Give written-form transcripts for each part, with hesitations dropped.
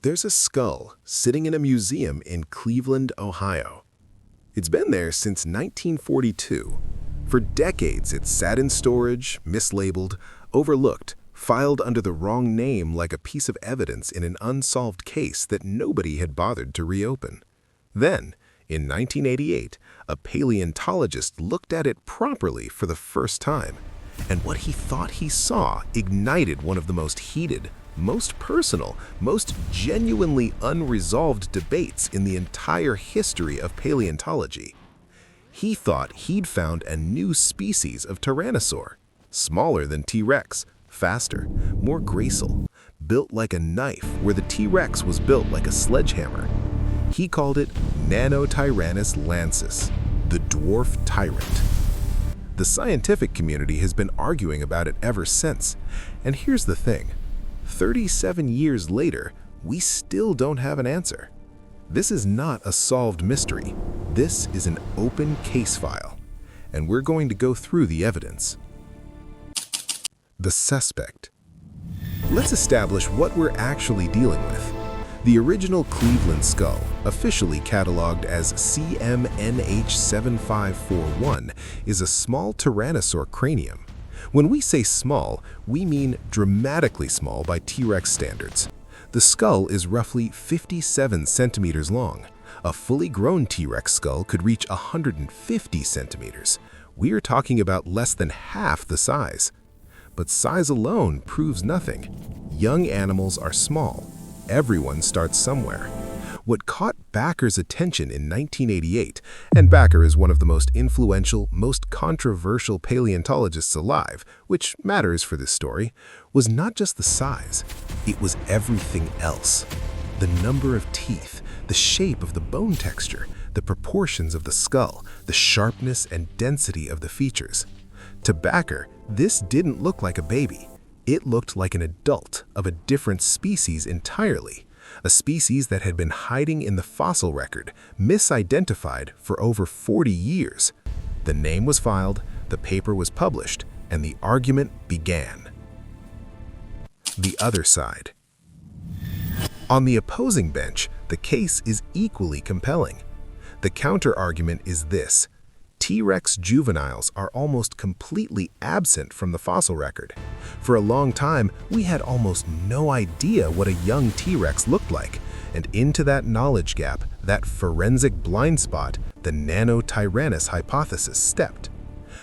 There's a skull sitting in a museum in Cleveland, Ohio. It's been there since 1942. For decades, it's sat in storage, mislabeled, overlooked, filed under the wrong name like a piece of evidence in an unsolved case that nobody had bothered to reopen. Then, in 1988, a paleontologist looked at it properly for the first time, and what he thought he saw ignited one of the most heated, most personal, most genuinely unresolved debates in the entire history of paleontology. He thought he'd found a new species of tyrannosaur, smaller than T-Rex, faster, more gracile, built like a knife where the T-Rex was built like a sledgehammer. He called it Nanotyrannus lancensis, the dwarf tyrant. The scientific community has been arguing about it ever since, and here's the thing. 37 years later, we still don't have an answer. This is not a solved mystery. This is an open case file, and we're going to go through the evidence. The suspect. Let's establish what we're actually dealing with. The original Cleveland skull, officially cataloged as CMNH7541, is a small tyrannosaur cranium. When we say small, we mean dramatically small by T-Rex standards. The skull is roughly 57 centimeters long. A fully grown T-Rex skull could reach 150 centimeters. We are talking about less than half the size. But size alone proves nothing. Young animals are small. Everyone starts somewhere. What caught Backer's attention in 1988, and Backer is one of the most influential, most controversial paleontologists alive, which matters for this story, was not just the size. It was everything else. The number of teeth, the shape of the bone texture, the proportions of the skull, the sharpness and density of the features. To Backer, this didn't look like a baby. It looked like an adult of a different species entirely. A species that had been hiding in the fossil record, misidentified for over 40 years. The name was filed, the paper was published, and the argument began. The other side. On the opposing bench, the case is equally compelling. The counter-argument is this: T-Rex juveniles are almost completely absent from the fossil record. For a long time, we had almost no idea what a young T-Rex looked like, and into that knowledge gap, that forensic blind spot, the Nanotyrannus hypothesis stepped.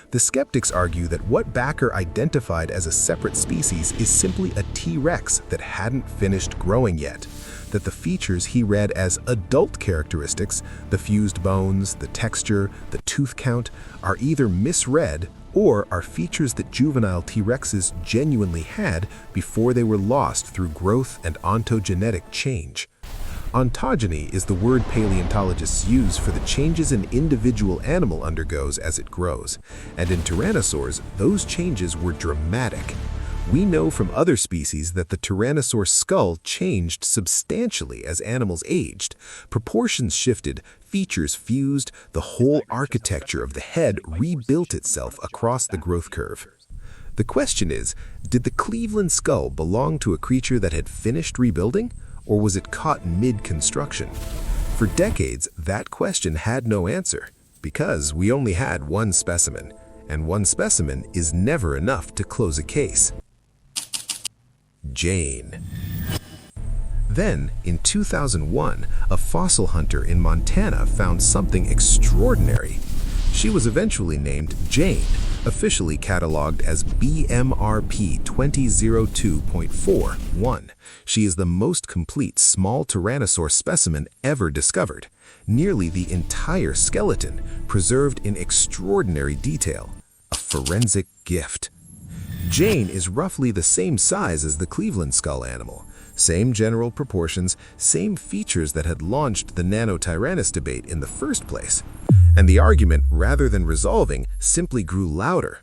The skeptics argue that what Backer identified as a separate species is simply a T-Rex that hadn't finished growing yet, that the features he read as adult characteristics, the fused bones, the texture, the tooth count, are either misread or are features that juvenile T-Rexes genuinely had before they were lost through growth and ontogenetic change. Ontogeny is the word paleontologists use for the changes an individual animal undergoes as it grows, and in tyrannosaurs, those changes were dramatic. We know from other species that the tyrannosaur skull changed substantially as animals aged. Proportions shifted, features fused, the whole architecture of the head rebuilt itself across the growth curve. The question is, did the Cleveland skull belong to a creature that had finished rebuilding, or was it caught mid-construction? For decades, that question had no answer, because we only had one specimen, and one specimen is never enough to close a case. Jane. Then, in 2001, a fossil hunter in Montana found something extraordinary. She was eventually named Jane, officially cataloged as BMRP 2002.41. She is the most complete small tyrannosaur specimen ever discovered. Nearly the entire skeleton, preserved in extraordinary detail. A forensic gift. Jane is roughly the same size as the Cleveland skull animal. Same general proportions, same features that had launched the Nanotyrannus debate in the first place. And the argument, rather than resolving, simply grew louder.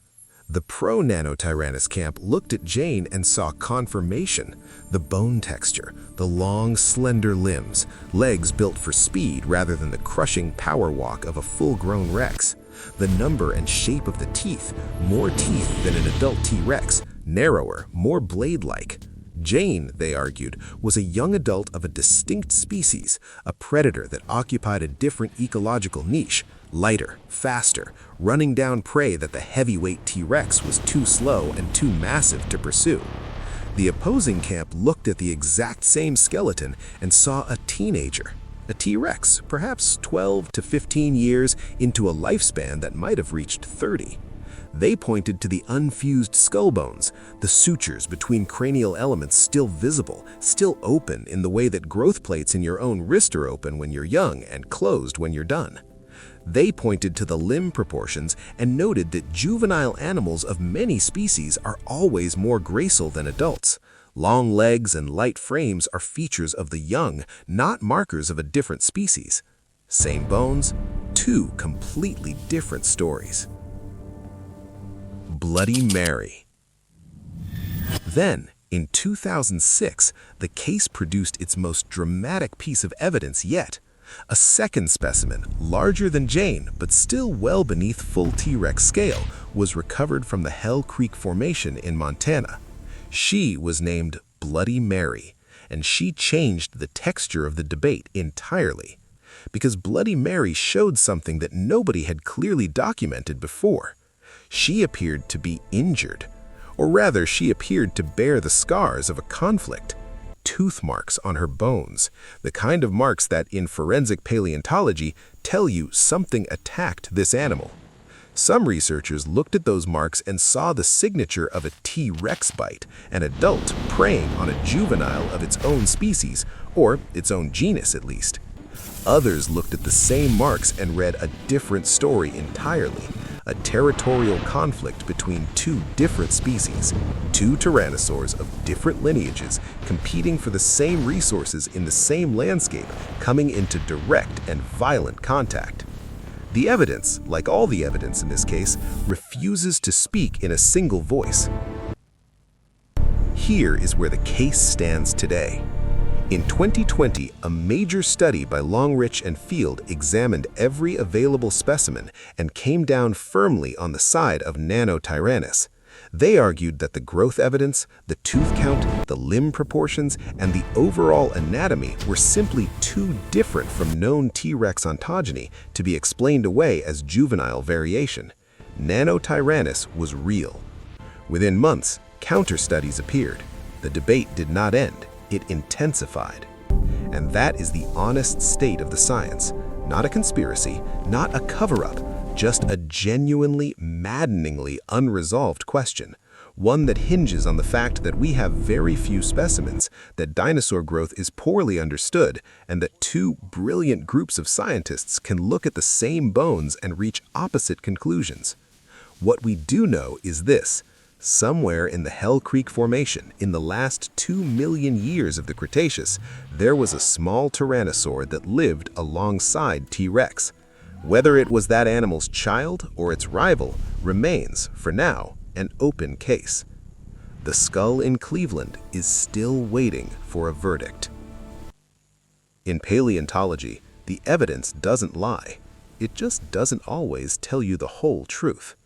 The pro-Nanotyrannus camp looked at Jane and saw confirmation. The bone texture, the long, slender limbs, legs built for speed rather than the crushing power walk of a full-grown Rex. The number and shape of the teeth, more teeth than an adult T-Rex, narrower, more blade-like. Jane, they argued, was a young adult of a distinct species, a predator that occupied a different ecological niche, lighter, faster, running down prey that the heavyweight T-Rex was too slow and too massive to pursue. The opposing camp looked at the exact same skeleton and saw a teenager, a T-Rex, perhaps 12 to 15 years into a lifespan that might have reached 30. They pointed to the unfused skull bones, the sutures between cranial elements still visible, still open in the way that growth plates in your own wrist are open when you're young and closed when you're done. They pointed to the limb proportions and noted that juvenile animals of many species are always more gracile than adults. Long legs and light frames are features of the young, not markers of a different species. Same bones, two completely different stories. Bloody Mary. Then, in 2006, the case produced its most dramatic piece of evidence yet. A second specimen, larger than Jane but still well beneath full T-Rex scale, was recovered from the Hell Creek Formation in Montana. She was named Bloody Mary, and she changed the texture of the debate entirely. Because Bloody Mary showed something that nobody had clearly documented before. She appeared to be injured, or rather she appeared to bear the scars of a conflict. Tooth marks on her bones, the kind of marks that in forensic paleontology tell you something attacked this animal. Some researchers looked at those marks and saw the signature of a T-Rex bite, an adult preying on a juvenile of its own species, or its own genus at least. Others looked at the same marks and read a different story entirely. A territorial conflict between two different species, two tyrannosaurs of different lineages competing for the same resources in the same landscape, coming into direct and violent contact. The evidence, like all the evidence in this case, refuses to speak in a single voice. Here is where the case stands today. In 2020, a major study by Longrich and Field examined every available specimen and came down firmly on the side of Nanotyrannus. They argued that the growth evidence, the tooth count, the limb proportions, and the overall anatomy were simply too different from known T-Rex ontogeny to be explained away as juvenile variation. Nanotyrannus was real. Within months, counter-studies appeared. The debate did not end. It intensified. And that is the honest state of the science. Not a conspiracy, not a cover-up, just a genuinely, maddeningly unresolved question. One that hinges on the fact that we have very few specimens, that dinosaur growth is poorly understood, and that two brilliant groups of scientists can look at the same bones and reach opposite conclusions. What we do know is this. Somewhere in the Hell Creek Formation, in the last 2 million years of the Cretaceous, there was a small tyrannosaur that lived alongside T-Rex. Whether it was that animal's child or its rival remains, for now, an open case. The skull in Cleveland is still waiting for a verdict. In paleontology, the evidence doesn't lie. It just doesn't always tell you the whole truth.